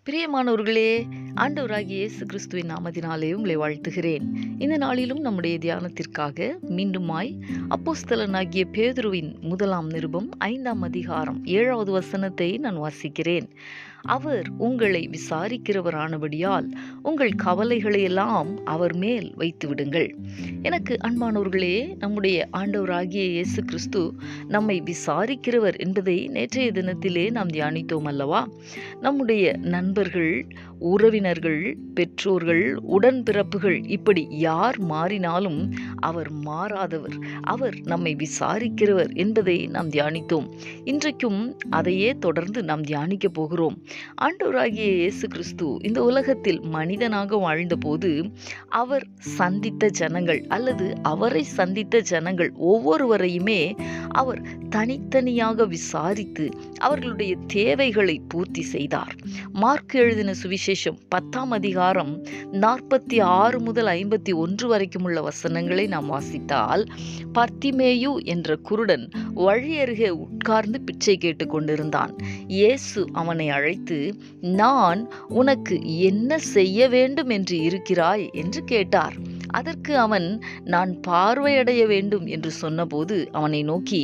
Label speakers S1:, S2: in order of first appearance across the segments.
S1: பிரியமானவர்களே, ஆண்டவராகிய இயேசு கிறிஸ்துவின் நாமத்தினாலே உங்களை வாழ்த்துகிறேன். இந்த நாளிலும் நம்முடைய தியானத்திற்காக மீண்டுமாய் அப்போஸ்தலனாகிய பேதுருவின் முதலாம் நிருபம் 5ஆம் அதிகாரம் 7வது வசனத்தை நான் வாசிக்கிறேன். அவர் உங்களை விசாரிக்கிறவரானபடியால் உங்கள் கவலைகளை எல்லாம் அவர் மேல் வைத்து விடுங்கள். எனக்கு அன்பானவர்களே, நம்முடைய ஆண்டவராகிய இயேசு கிறிஸ்து நம்மை விசாரிக்கிறவர் என்பதை நேற்றைய தினத்திலே நாம் தியானித்தோம் அல்லவா? நம்முடைய நண்பர்கள், உறவினர்கள், பெற்றோர்கள், உடன்பிறப்புகள் இப்படி யார் மாறினாலும் அவர் மாறாதவர். அவர் நம்மை விசாரிக்கிறவர் என்பதை நாம் தியானித்தோம். இன்றைக்கும் அதையே தொடர்ந்து நாம் தியானிக்க போகிறோம். ஆண்டவராகிய இயேசு கிறிஸ்து இந்த உலகத்தில் மனிதனாக வாழ்ந்தபோது அவர் சந்தித்த ஜனங்கள் அல்லது அவரை சந்தித்த ஜனங்கள் ஒவ்வொருவரையுமே அவர் தனித்தனியாக விசாரித்து அவர்களுடைய தேவைகளை பூர்த்தி செய்தார். மார்க் எழுதின சுவிசேஷம் 10ஆம் அதிகாரம் 46 முதல் 51 வரைக்கும் உள்ள வசனங்களை நாம் வாசித்தால், பர்த்திமேயு என்ற குருடன் வழியருகே உட்கார்ந்து பிச்சை கேட்டு கொண்டிருந்தான். இயேசு அவனை அழைத்து, நான் உனக்கு என்ன செய்ய வேண்டும் என்று இருக்கிறாய் என்று கேட்டார். அதற்கு அவன், நான் பார்வையடைய வேண்டும் என்று சொன்னபோது அவனை நோக்கி,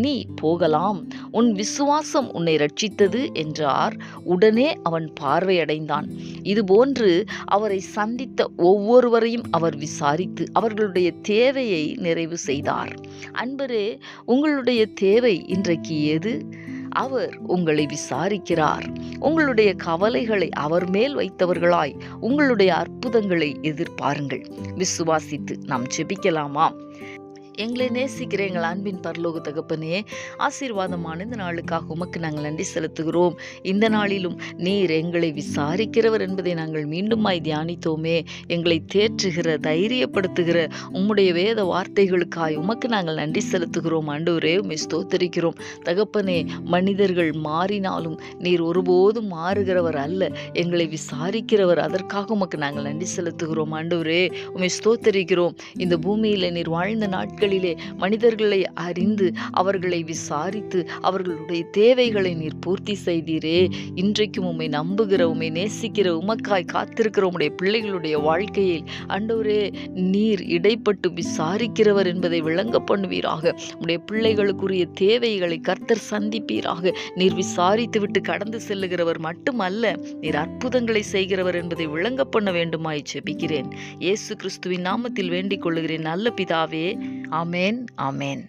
S1: நீ போகலாம், உன் விசுவாசம் உன்னை ரட்சித்தது என்றார். உடனே அவன் பார்வையடைந்தான். இதுபோன்று அவரை சந்தித்த ஒவ்வொருவரையும் அவர் விசாரித்து அவர்களுடைய தேவையை நிறைவு செய்தார். அன்பரே, உங்களுடைய தேவை இன்றைக்கு எது? அவர் உங்களை விசாரிக்கிறார். உங்களுடைய கவலைகளை அவர் மேல் வைத்தவர்களாய் உங்களுடைய அற்புதங்களை எதிர்பாருங்கள். விசுவாசித்து நாம் ஜெபிக்கலாமா? எங்களை நேசிக்கிற எங்கள் அன்பின் பரலோக தகப்பனே, ஆசீர்வாதமான இந்த நாளுக்காக உமக்கு நாங்கள் நன்றி செலுத்துகிறோம். இந்த நாளிலும் நீர் எங்களை விசாரிக்கிறவர் என்பதை நாங்கள் மீண்டுமாய் தியானித்தோமே. எங்களை தேற்றுகிற, தைரியப்படுத்துகிற உம்முடைய வேத வார்த்தைகளுக்காய் உமக்கு நாங்கள் நன்றி செலுத்துகிறோம். ஆண்டவரே, உம்மை ஸ்தோத்தரிக்கிறோம். தகப்பனே, மனிதர்கள் மாறினாலும் நீர் ஒருபோதும் மாறுகிறவர் அல்ல, எங்களை விசாரிக்கிறவர். அதற்காக உமக்கு நாங்கள் நன்றி செலுத்துகிறோம். ஆண்டவரே, உம்மை ஸ்தோத்தரிக்கிறோம். இந்த பூமியில் நீர் வாழ்ந்த நாட்கள் மனிதர்களை அறிந்து அவர்களை விசாரித்து அவர்களுடைய தேவைகளை நீர் பூர்த்தி செய்தீரே. இன்றைக்கும் உம்மை நம்புகிற, உம்மை நேசிக்கிற, உமக்காய் காத்திருக்கிற உம்முடைய பிள்ளைகளுடைய வாழ்க்கையில் ஆண்டவரே, நீர் இடைப்பட்டு விசாரிக்கிறவர் என்பதை விளங்க பண்ணுவீராக. உம்முடைய பிள்ளைகளுக்குரிய தேவைகளை கர்த்தர் சந்திப்பீராக. நீர் விசாரித்து விட்டு கடந்து செல்லுகிறவர் மட்டுமல்ல, நீர் அற்புதங்களை செய்கிறவர் என்பதை விளங்க பண்ண வேண்டுமாய் ஜெபிக்கிறேன். இயேசு கிறிஸ்துவின் நாமத்தில் வேண்டிக் கொள்ளுகிறேன் நல்ல பிதாவே. ஆமென், ஆமென்.